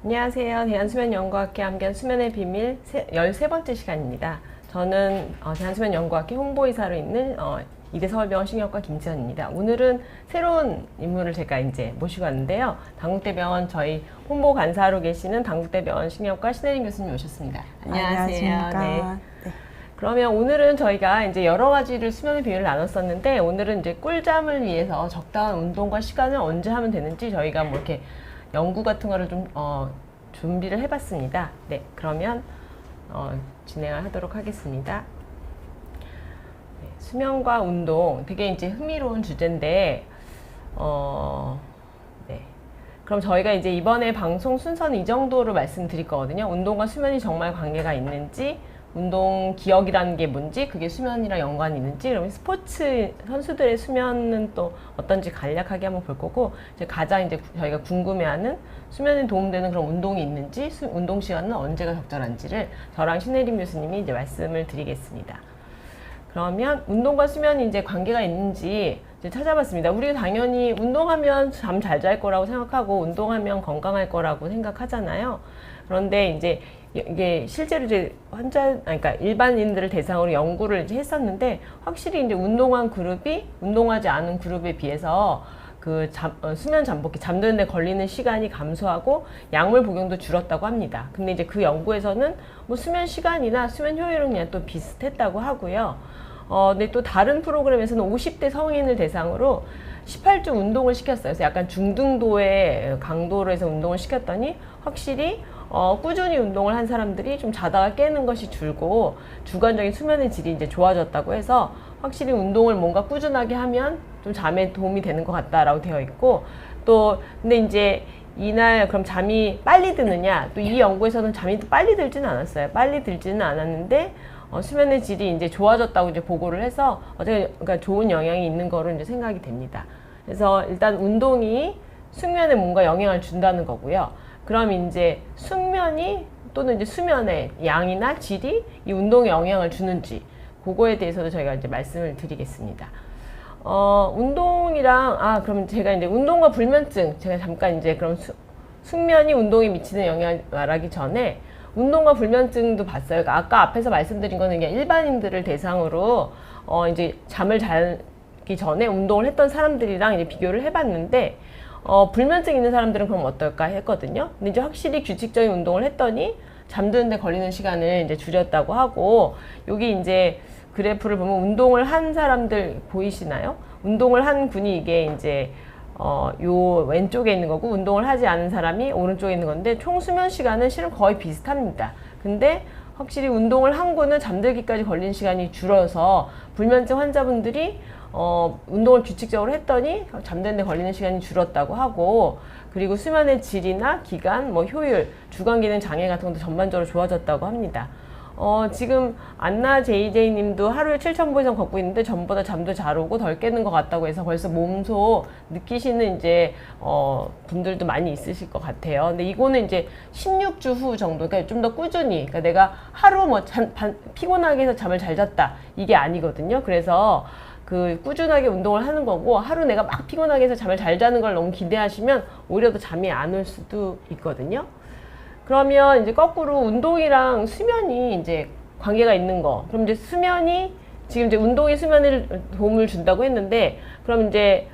안녕하세요. 대한수면연구학회 함께한 수면의 비밀 13번째 시간입니다. 저는 대한수면연구학회 홍보이사로 있는 이대 서울병원 신경과 김지연입니다. 오늘은 새로운 인물을 제가 이제 모시고 왔는데요. 당국대병원 저희 홍보 간사로 계시는 당국대병원 신경과 신혜림 교수님 오셨습니다. 안녕하세요. 네. 그러면 오늘은 저희가 이제 여러 가지를 수면의 비밀을 나눴었는데, 오늘은 이제 꿀잠을 위해서 적당한 운동과 시간을 언제 하면 되는지 저희가 뭐 이렇게 연구 같은 거를 좀 준비를 해봤습니다. 네, 그러면 진행을 하도록 하겠습니다. 네, 수면과 운동 되게 이제 흥미로운 주제인데, 네. 그럼 저희가 이제 이번에 방송 순서는 이 정도로 말씀드릴 거거든요. 운동과 수면이 정말 관계가 있는지, 운동 기억이라는 게 뭔지, 그게 수면이랑 연관이 있는지, 그러면 스포츠 선수들의 수면은 또 어떤지 간략하게 한번 볼 거고, 이제 가장 이제 저희가 궁금해하는 수면에 도움되는 그런 운동이 있는지, 운동 시간은 언제가 적절한지를 저랑 신혜림 교수님이 이제 말씀을 드리겠습니다. 그러면 운동과 수면이 이제 관계가 있는지 이제 찾아봤습니다. 우리가 당연히 운동하면 잠 잘 잘 거라고 생각하고, 운동하면 건강할 거라고 생각하잖아요. 그런데 이제 이게 실제로 이제 그러니까 일반인들을 대상으로 연구를 이제 했었는데, 확실히 이제 운동한 그룹이 운동하지 않은 그룹에 비해서 그 수면 잠복기, 잠드는데 걸리는 시간이 감소하고 약물 복용도 줄었다고 합니다. 근데 이제 그 연구에서는 뭐 수면 시간이나 수면 효율은 그냥 또 비슷했다고 하고요. 근데 또 다른 프로그램에서는 50대 성인을 대상으로 18주 운동을 시켰어요. 그래서 약간 중등도의 강도로 해서 운동을 시켰더니 확실히 꾸준히 운동을 한 사람들이 좀 자다가 깨는 것이 줄고 주관적인 수면의 질이 이제 좋아졌다고 해서, 확실히 운동을 뭔가 꾸준하게 하면 좀 잠에 도움이 되는 것 같다라고 되어 있고, 또 근데 이제 이날 그럼 잠이 빨리 드느냐, 또 이 연구에서는 잠이 빨리 들지는 않았어요. 빨리 들지는 않았는데 수면의 질이 이제 좋아졌다고 이제 보고를 해서 그러니까 좋은 영향이 있는 거로 이제 생각이 됩니다. 그래서 일단 운동이 숙면에 뭔가 영향을 준다는 거고요. 그럼 이제 숙면이 또는 이제 수면의 양이나 질이 이 운동에 영향을 주는지, 그거에 대해서도 저희가 이제 말씀을 드리겠습니다. 운동이랑 그럼 제가 이제 운동과 불면증, 제가 잠깐 이제 그럼 숙면이 운동에 미치는 영향을 말하기 전에 운동과 불면증도 봤어요. 그러니까 아까 앞에서 말씀드린 거는 그냥 일반인들을 대상으로 이제 잠을 자기 전에 운동을 했던 사람들이랑 이제 비교를 해봤는데, 불면증 있는 사람들은 그럼 어떨까 했거든요. 근데 이제 확실히 규칙적인 운동을 했더니 잠드는데 걸리는 시간을 이제 줄였다고 하고, 여기 이제 그래프를 보면 운동을 한 사람들 보이시나요? 운동을 한 군이 이게 이제 요 왼쪽에 있는 거고, 운동을 하지 않은 사람이 오른쪽에 있는 건데, 총 수면 시간은 실은 거의 비슷합니다. 근데 확실히 운동을 한 군은 잠들기까지 걸린 시간이 줄어서 불면증 환자분들이 운동을 규칙적으로 했더니 잠드는 데 걸리는 시간이 줄었다고 하고, 그리고 수면의 질이나 기간, 뭐 효율, 주관 기능 장애 같은 것도 전반적으로 좋아졌다고 합니다. 지금 안나 JJ 님도 하루에 7,000보 이상 걷고 있는데 전보다 잠도 잘 오고 덜 깨는 것 같다고 해서 벌써 몸소 느끼시는 이제 분들도 많이 있으실 것 같아요. 근데 이거는 이제 16주 후 정도, 그러니까 좀 더 꾸준히, 그러니까 내가 하루 뭐 피곤하게 해서 잠을 잘 잤다, 이게 아니거든요. 그래서 그 꾸준하게 운동을 하는 거고, 하루 내가 막 피곤하게 해서 잠을 잘 자는 걸 너무 기대하시면 오히려 더 잠이 안 올 수도 있거든요. 그러면 이제 거꾸로 운동이랑 수면이 이제 관계가 있는 거. 그럼 이제 수면이, 지금 이제 운동이 수면에 도움을 준다고 했는데, 그럼 이제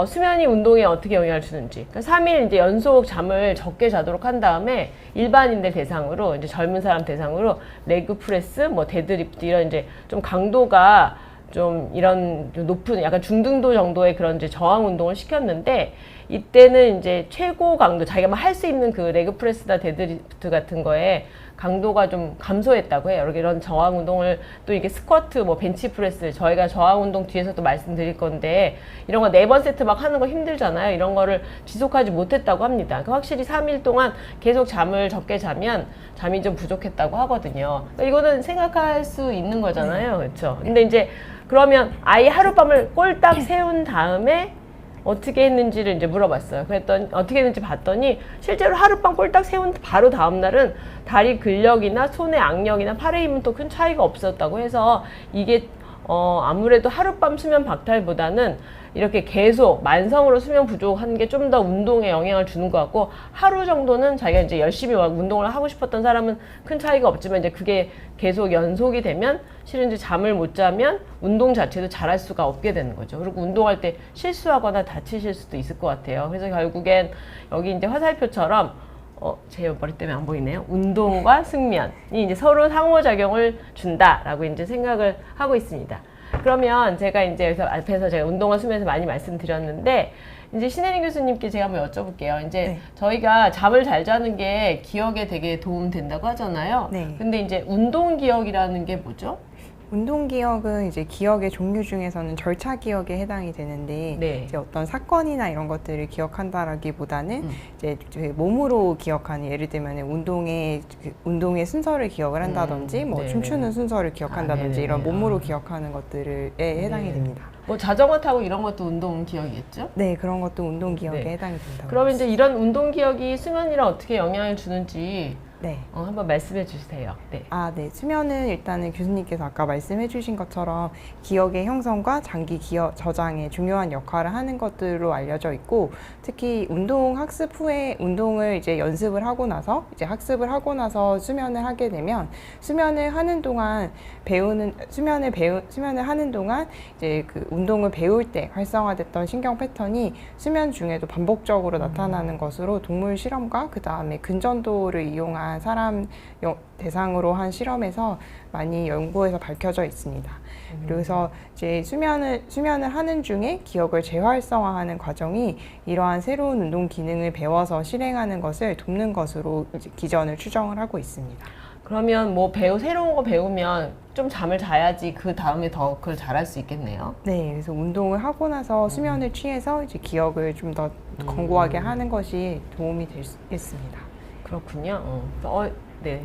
수면이 운동에 어떻게 영향을 주는지. 그러니까 3일 이제 연속 잠을 적게 자도록 한 다음에 일반인들 대상으로, 이제 젊은 사람 대상으로 레그 프레스, 뭐 데드리프트 이런 이제 좀 강도가 좀 이런 높은 약간 중등도 정도의 그런 이제 저항 운동을 시켰는데, 이때는 이제 최고 강도, 자기가 막 할 수 있는 그 레그 프레스나 데드리프트 같은 거에 강도가 좀 감소했다고 해요. 이런 저항 운동을, 또 이게 스쿼트, 뭐 벤치 프레스, 저희가 저항 운동 뒤에서도 말씀드릴 건데, 이런 거 4번 세트 막 하는 거 힘들잖아요. 이런 거를 지속하지 못했다고 합니다. 그러니까 확실히 3일 동안 계속 잠을 적게 자면 잠이 좀 부족했다고 하거든요. 그러니까 이거는 생각할 수 있는 거잖아요. 그렇죠? 근데 이제 그러면 아예 하룻밤을 꼴딱 세운 다음에 어떻게 했는지를 이제 물어봤어요. 그랬더니 어떻게 했는지 봤더니, 실제로 하룻밤 꼴딱 세운 바로 다음날은 다리 근력이나 손의 악력이나 팔의 힘은 또 큰 차이가 없었다고 해서, 이게 아무래도 하룻밤 수면 박탈보다는 이렇게 계속 만성으로 수면 부족한 게 좀 더 운동에 영향을 주는 것 같고, 하루 정도는 자기가 이제 열심히 운동을 하고 싶었던 사람은 큰 차이가 없지만, 이제 그게 계속 연속이 되면 실은 이제 잠을 못 자면 운동 자체도 잘할 수가 없게 되는 거죠. 그리고 운동할 때 실수하거나 다치실 수도 있을 것 같아요. 그래서 결국엔 여기 이제 화살표처럼 제 머리 때문에 안 보이네요. 운동과 숙면이 이제 서로 상호작용을 준다라고 이제 생각을 하고 있습니다. 그러면 제가 이제 여기서 앞에서 제가 운동과 수면에서 많이 말씀드렸는데, 이제 신혜림 교수님께 제가 한번 여쭤볼게요. 이제 네. 저희가 잠을 잘 자는 게 기억에 되게 도움 된다고 하잖아요. 네. 근데 이제 운동 기억이라는 게 뭐죠? 운동 기억은 이제 기억의 종류 중에서는 절차 기억에 해당이 되는데, 네. 이제 어떤 사건이나 이런 것들을 기억한다라기보다는 이제 몸으로 기억하는, 예를 들면 운동의 순서를 기억을 한다든지, 뭐 네네. 춤추는 순서를 기억한다든지, 이런 네네네. 몸으로 기억하는 것들에 해당이 네. 됩니다. 뭐 자전거 타고 이런 것도 운동 기억이겠죠? 네, 그런 것도 운동 기억에 네. 해당이 된다고. 그러면 이제 이런 운동 기억이 수면이랑 어떻게 영향을 주는지 네. 한번 말씀해 주세요. 네. 네. 수면은 일단은 교수님께서 아까 말씀해 주신 것처럼 기억의 형성과 장기 기억 저장에 중요한 역할을 하는 것들로 알려져 있고, 특히 운동 학습 후에 운동을 이제 연습을 하고 나서 이제 학습을 하고 나서 수면을 하게 되면, 수면을 하는 동안 수면을 하는 동안 이제 그 운동을 배울 때 활성화됐던 신경 패턴이 수면 중에도 반복적으로 나타나는 것으로 동물 실험과 그 다음에 근전도를 이용한 사람 대상으로 한 실험에서 많이 연구에서 밝혀져 있습니다. 그래서 이제 수면을 하는 중에 기억을 재활성화하는 과정이 이러한 새로운 운동 기능을 배워서 실행하는 것을 돕는 것으로 이제 기전을 추정을 하고 있습니다. 그러면 뭐 새로운 거 배우면 좀 잠을 자야지 그 다음에 더 그걸 잘할 수 있겠네요. 네, 그래서 운동을 하고 나서 수면을 취해서 이제 기억을 좀 더 견고하게 하는 것이 도움이 될 수 있습니다. 그렇군요. 네.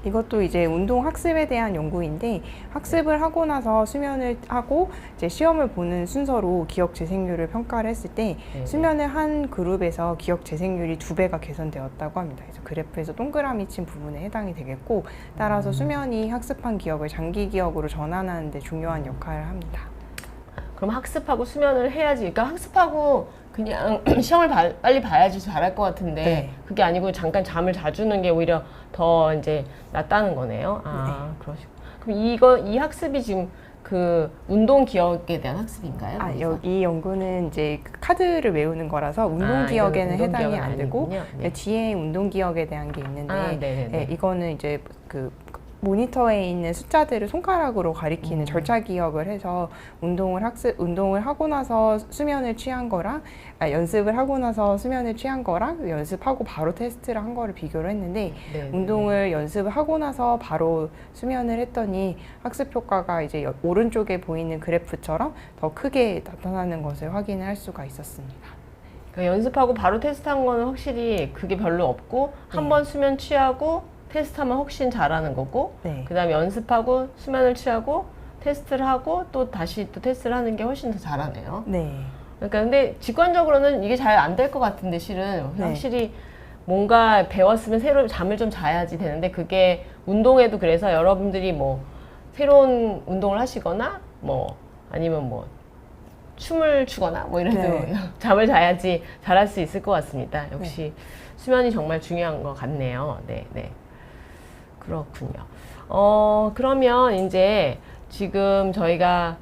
이것도 이제 운동 학습에 대한 연구인데, 학습을 하고 나서 수면을 하고 이제 시험을 보는 순서로 기억 재생률을 평가를 했을 때 네. 수면을 한 그룹에서 기억 재생률이 2배가 개선되었다고 합니다. 그래서 그래프에서 동그라미 친 부분에 해당이 되겠고, 따라서 수면이 학습한 기억을 장기 기억으로 전환하는 데 중요한 역할을 합니다. 그럼 학습하고 수면을 해야지. 그러니까 학습하고 그냥 시험을 빨리 봐야지 잘할 것 같은데, 네. 그게 아니고 잠깐 잠을 자주는 게 오히려 더 이제 낫다는 거네요. 그러시고. 그럼 이 학습이 지금 그 운동 기억에 대한 학습인가요? 이 연구는 이제 그 카드를 외우는 거라서 운동 기억에는 운동 해당이 기억은 안 되고, 아니군요. 네. 뒤에 운동 기억에 대한 게 있는데, 네네네. 이거는 이제 그 모니터에 있는 숫자들을 손가락으로 가리키는 절차 기억을 해서 운동을 하고 나서 수면을 취한 거랑, 연습을 하고 나서 수면을 취한 거랑 연습하고 바로 테스트를 한 거를 비교를 했는데, 네네네. 운동을 연습을 하고 나서 바로 수면을 했더니 학습 효과가 이제 오른쪽에 보이는 그래프처럼 더 크게 나타나는 것을 확인을 할 수가 있었습니다. 그러니까 연습하고 바로 테스트한 거는 확실히 그게 별로 없고, 한 번 수면 취하고 테스트하면 훨씬 잘하는 거고, 네. 그 다음에 연습하고 수면을 취하고 테스트를 하고 또 다시 또 테스트를 하는 게 훨씬 더 잘하네요. 네. 그러니까 근데 직관적으로는 이게 잘 안 될 것 같은데, 실은 네. 확실히 뭔가 배웠으면 새로 잠을 좀 자야지 되는데, 그게 운동에도 그래서 여러분들이 뭐 새로운 운동을 하시거나 뭐 아니면 뭐 춤을 추거나 뭐 이래도 네. 잠을 자야지 잘할 수 있을 것 같습니다. 역시 수면이 정말 중요한 것 같네요. 네, 네. 그렇군요. 그러면 이제 지금 저희가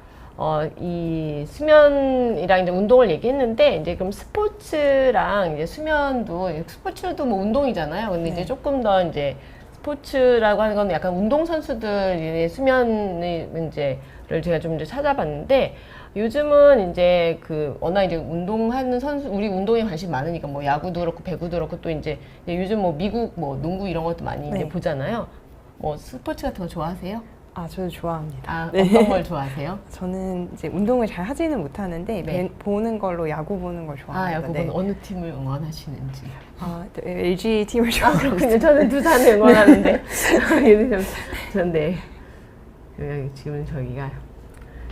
이 수면이랑 이제 운동을 얘기했는데, 이제 그럼 스포츠랑 이제 스포츠도 뭐 운동이잖아요. 근데 이제 조금 더 이제 스포츠라고 하는 건 약간 운동선수들의 수면의 문제를 제가 좀 이제 찾아봤는데, 요즘은 이제 워낙 이제 운동하는 우리 운동에 관심 많으니까 뭐 야구도 그렇고 배구도 그렇고 또 이제 요즘 뭐 미국 뭐 농구 이런 것도 많이 이제 보잖아요. 뭐 스포츠 같은 거 좋아하세요? 저도 좋아합니다. 어떤 걸 좋아하세요? 저는 이제 운동을 잘 하지는 못하는데 보는 걸로 야구 보는 걸 좋아합니다. 야구는 어느 팀을 응원하시는지? LG 팀을 좋아합니다. 그렇군요. 저는 두산을 응원하는데 지금 저기가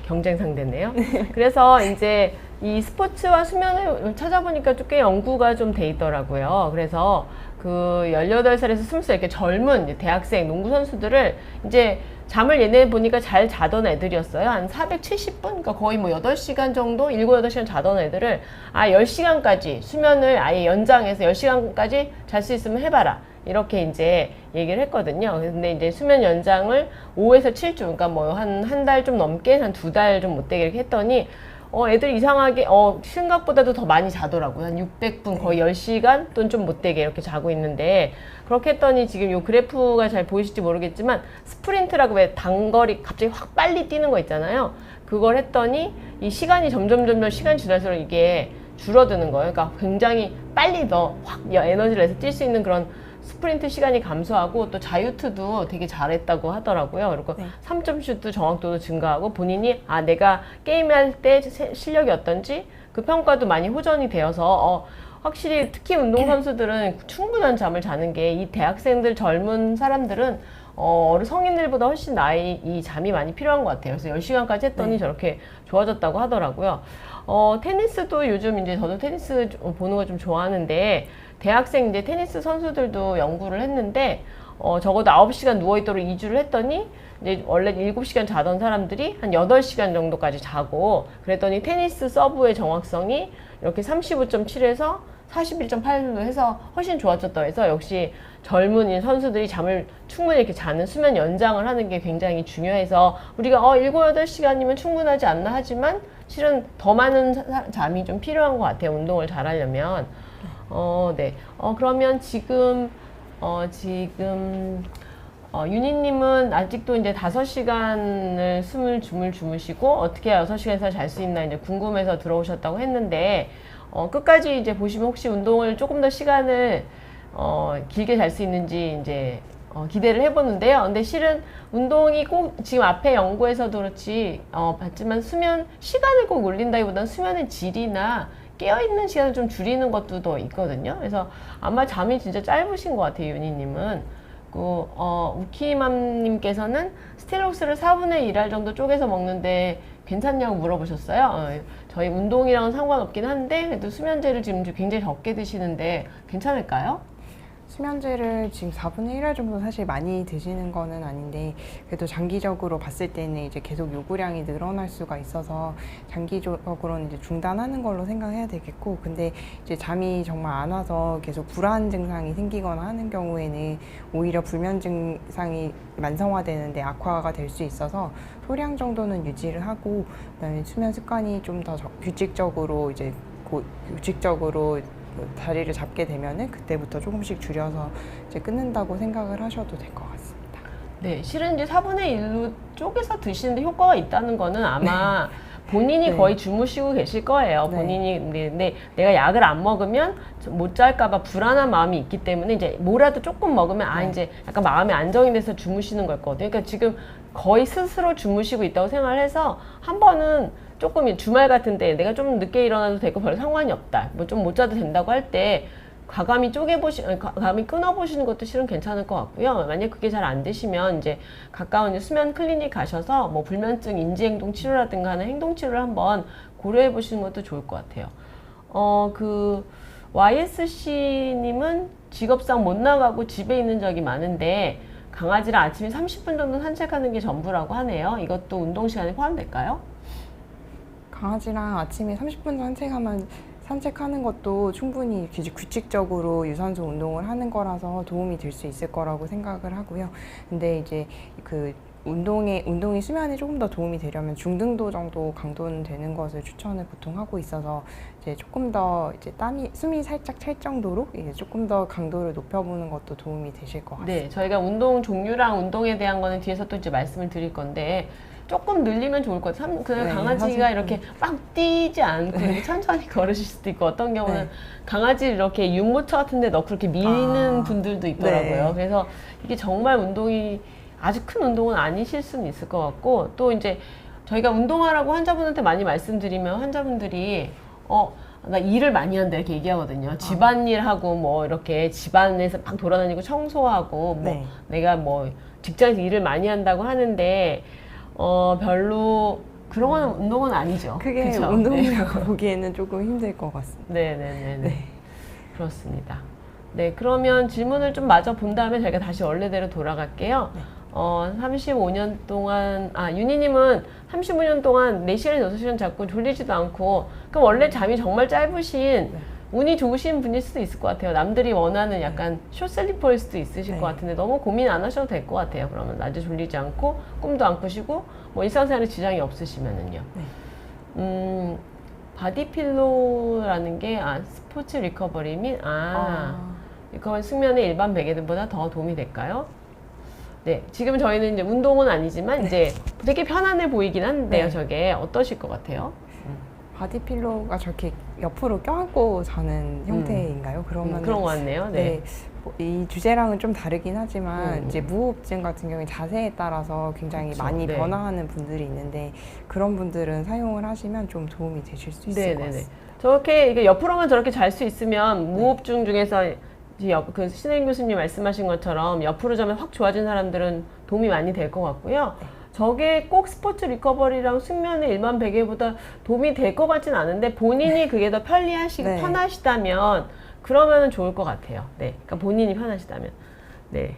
경쟁 상대네요. 그래서 이제 이 스포츠와 수면을 찾아보니까 꽤 연구가 좀 돼 있더라고요. 그래서 그 18살에서 20살 이렇게 젊은 대학생 농구 선수들을 이제 잠을 얘네 보니까 잘 자던 애들이었어요. 한 470분? 그러니까 거의 뭐 8시간 정도? 7, 8시간 자던 애들을 10시간까지 수면을 아예 연장해서 10시간까지 잘 수 있으면 해봐라. 이렇게 이제 얘기를 했거든요. 근데 이제 수면 연장을 5에서 7주, 그러니까 뭐 한 달 좀 넘게, 한 2달 좀 못되게 이렇게 했더니 애들이 이상하게, 생각보다도 더 많이 자더라고요. 한 600분, 거의 10시간 또는 좀 못되게 이렇게 자고 있는데, 그렇게 했더니 지금 요 그래프가 잘 보이실지 모르겠지만, 스프린트라고 왜 단거리 갑자기 확 빨리 뛰는 거 있잖아요. 그걸 했더니, 이 시간이 점점 시간 지날수록 이게 줄어드는 거예요. 그러니까 굉장히 빨리 더 확 에너지를 내서 뛸 수 있는 그런 스프린트 시간이 감소하고 또 자유투도 되게 잘했다고 하더라고요. 그리고 네. 3점 슛도 정확도도 증가하고 본인이 내가 게임할 때 실력이 어떤지 그 평가도 많이 호전이 되어서 확실히 특히 운동선수들은 충분한 잠을 자는 게 이 대학생들 젊은 사람들은 성인들보다 훨씬 이 잠이 많이 필요한 것 같아요. 그래서 10시간까지 했더니 네. 저렇게 좋아졌다고 하더라고요. 테니스도 요즘 이제 저도 테니스 보는 거 좀 좋아하는데 대학생 이제 테니스 선수들도 연구를 했는데 적어도 9시간 누워있도록 2주를 했더니 이제 원래 7시간 자던 사람들이 한 8시간 정도까지 자고 그랬더니 테니스 서브의 정확성이 이렇게 35.7에서 41.8로 해서 훨씬 좋아졌다고 해서 역시 젊은 선수들이 잠을 충분히 이렇게 자는 수면 연장을 하는 게 굉장히 중요해서 우리가 7, 8시간이면 충분하지 않나 하지만 실은 더 많은 잠이 좀 필요한 것 같아요. 운동을 잘 하려면. 네. 그러면 지금 윤희님은 아직도 이제 5시간을 숨을 주무시고 어떻게 해야 6시간에서 잘 수 있나 이제 궁금해서 들어오셨다고 했는데, 끝까지 이제 보시면 혹시 운동을 조금 더 시간을, 길게 잘 수 있는지 이제, 기대를 해보는데요. 근데 실은 운동이 꼭 지금 앞에 연구에서도 그렇지, 봤지만 수면 시간을 꼭 올린다기보다는 수면의 질이나 깨어있는 시간을 좀 줄이는 것도 더 있거든요. 그래서 아마 잠이 진짜 짧으신 것 같아요, 윤희님은. 우키맘님께서는 스틸록스를 4분의 1할 정도 쪼개서 먹는데 괜찮냐고 물어보셨어요. 저희 운동이랑은 상관없긴 한데 그래도 수면제를 지금 굉장히 적게 드시는데 괜찮을까요? 수면제를 지금 4분의 1할 정도 사실 많이 드시는 거는 아닌데 그래도 장기적으로 봤을 때는 이제 계속 요구량이 늘어날 수가 있어서 장기적으로는 이제 중단하는 걸로 생각해야 되겠고, 근데 이제 잠이 정말 안 와서 계속 불안 증상이 생기거나 하는 경우에는 오히려 불면 증상이 만성화되는데 악화가 될 수 있어서 소량 정도는 유지를 하고, 그다음에 수면 습관이 좀 더 규칙적으로 자리를 잡게 되면은 그때부터 조금씩 줄여서 이제 끊는다고 생각을 하셔도 될 것 같습니다. 네, 실은 이제 4분의 1로 쪼개서 드시는데 효과가 있다는 거는 아마 본인이 네. 거의 주무시고 계실 거예요. 네. 본인이 근데 내가 약을 안 먹으면 못 잘까봐 불안한 마음이 있기 때문에 이제 뭐라도 조금 먹으면 네. 이제 약간 마음이 안정이 돼서 주무시는 거거든요. 그러니까 지금 거의 스스로 주무시고 있다고 생각을 해서 한 번은 조금 주말 같은 때 내가 좀 늦게 일어나도 되고 별 상관이 없다. 뭐 좀 못 자도 된다고 할 때 과감히 과감히 끊어보시는 것도 실은 괜찮을 것 같고요. 만약 그게 잘 안 되시면 이제 가까운 수면 클리닉 가셔서 뭐 불면증 인지행동 치료라든가 하는 행동 치료를 한번 고려해 보시는 것도 좋을 것 같아요. YSC님은 직업상 못 나가고 집에 있는 적이 많은데 강아지를 아침에 30분 정도 산책하는 게 전부라고 하네요. 이것도 운동 시간에 포함될까요? 강아지랑 아침에 30분 산책하는 것도 충분히 규칙적으로 유산소 운동을 하는 거라서 도움이 될 수 있을 거라고 생각을 하고요. 근데 이제 운동이 수면에 조금 더 도움이 되려면 중등도 정도 강도는 되는 것을 추천을 보통 하고 있어서 이제 조금 더 숨이 살짝 찰 정도로 이제 조금 더 강도를 높여보는 것도 도움이 되실 것 같습니다. 네, 저희가 운동 종류랑 운동에 대한 거는 뒤에서 또 이제 말씀을 드릴 건데 조금 늘리면 좋을 것 같아요. 네, 강아지가 사실, 이렇게 막 뛰지 않고 이렇게 천천히 걸으실 수도 있고 어떤 경우는 강아지를 이렇게 유모차 같은 데 넣고 이렇게 미는 분들도 있더라고요. 그래서 이게 정말 운동이 아주 큰 운동은 아니실 수는 있을 것 같고, 또 이제 저희가 운동하라고 환자분한테 많이 말씀드리면 환자분들이 나 일을 많이 한다 이렇게 얘기하거든요. 집안일하고 뭐 이렇게 집안에서 막 돌아다니고 청소하고 뭐 내가 뭐 직장에서 일을 많이 한다고 하는데 별로 그런 건 운동은 아니죠. 그게 그쵸? 운동이라고 보기에는 조금 힘들 것 같습니다. 네. 그렇습니다. 네, 그러면 질문을 좀 마저 본 다음에 저희가 다시 원래대로 돌아갈게요. 35년 동안, 윤희님은 35년 동안 4시간, 6시간 자고 졸리지도 않고, 그럼 원래 잠이 정말 짧으신, 운이 좋으신 분일 수도 있을 것 같아요. 남들이 원하는 약간 숏슬리퍼일 수도 있으실 것 같은데 너무 고민 안 하셔도 될 것 같아요. 그러면 낮에 졸리지 않고, 꿈도 안 꾸시고, 뭐 일상생활에 지장이 없으시면은요. 바디필로우라는 게, 스포츠 리커버리 및, 리커버리 숙면의 일반 베개들보다 더 도움이 될까요? 네, 지금 저희는 이제 운동은 아니지만 이제 되게 편안해 보이긴 한데요. 저게 어떠실 것 같아요? 바디필로우가 저렇게 옆으로 껴안고 자는 형태인가요? 그러면 그런 것 같네요. 네. 이 주제랑은 좀 다르긴 하지만 이제 무호흡증 같은 경우에 자세에 따라서 굉장히 그쵸, 많이 네. 변화하는 분들이 있는데 그런 분들은 사용을 하시면 좀 도움이 되실 수 있을 것 같습니다. 저렇게 이게 옆으로만 저렇게 잘 수 있으면 무호흡증 중에서 그 신혜인 교수님 말씀하신 것처럼 옆으로 자면 확 좋아진 사람들은 도움이 많이 될 것 같고요. 저게 꼭 스포츠 리커버리랑 숙면의 일반 베개보다 도움이 될 것 같진 않은데 본인이 그게 더 편리하시고 편하시다면 그러면 좋을 것 같아요. 네, 그러니까 본인이 편하시다면. 네.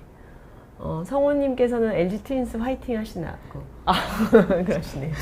성호님께서는 LG 트윈스 화이팅 하시나고. 그러시네요.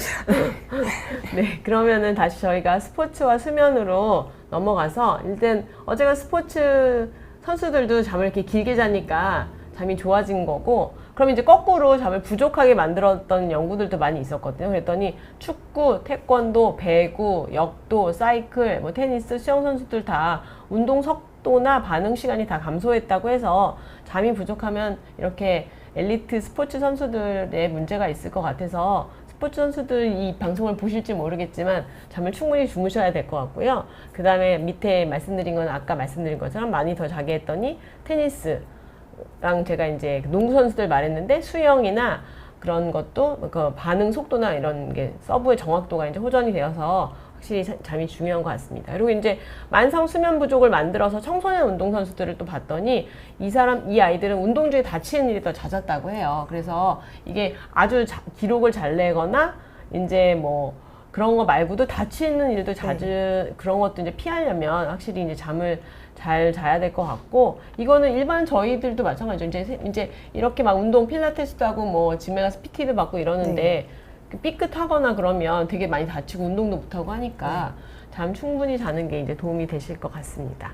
네, 그러면은 다시 저희가 스포츠와 수면으로 넘어가서 일단 어제가 스포츠 선수들도 잠을 이렇게 길게 자니까 잠이 좋아진 거고, 그럼 이제 거꾸로 잠을 부족하게 만들었던 연구들도 많이 있었거든요. 그랬더니 축구, 태권도, 배구, 역도, 사이클, 뭐 테니스, 수영 선수들 다 운동 속도나 반응 시간이 다 감소했다고 해서 잠이 부족하면 이렇게 엘리트 스포츠 선수들의 문제가 있을 것 같아서 스포츠 선수들 이 방송을 보실지 모르겠지만 잠을 충분히 주무셔야 될 것 같고요. 그 다음에 밑에 말씀드린 건 아까 말씀드린 것처럼 많이 더 자게 했더니 테니스랑 제가 이제 농구 선수들 말했는데 수영이나 그런 것도 그 반응 속도나 이런 게 서브의 정확도가 이제 호전이 되어서 확실히 잠이 중요한 것 같습니다. 그리고 이제 만성 수면 부족을 만들어서 청소년 운동 선수들을 또 봤더니 이 아이들은 운동 중에 다치는 일이 더 잦았다고 해요. 그래서 이게 아주 기록을 잘 내거나 이제 뭐 그런 거 말고도 다치는 일도 자주 그런 것도 이제 피하려면 확실히 이제 잠을 잘 자야 될 것 같고, 이거는 일반 저희들도 마찬가지죠. 이제 이렇게 막 운동 필라테스도 하고 뭐 짐에 가서 PT도 받고 이러는데 삐끗하거나 그러면 되게 많이 다치고 운동도 못하고 하니까 잠 충분히 자는 게 이제 도움이 되실 것 같습니다.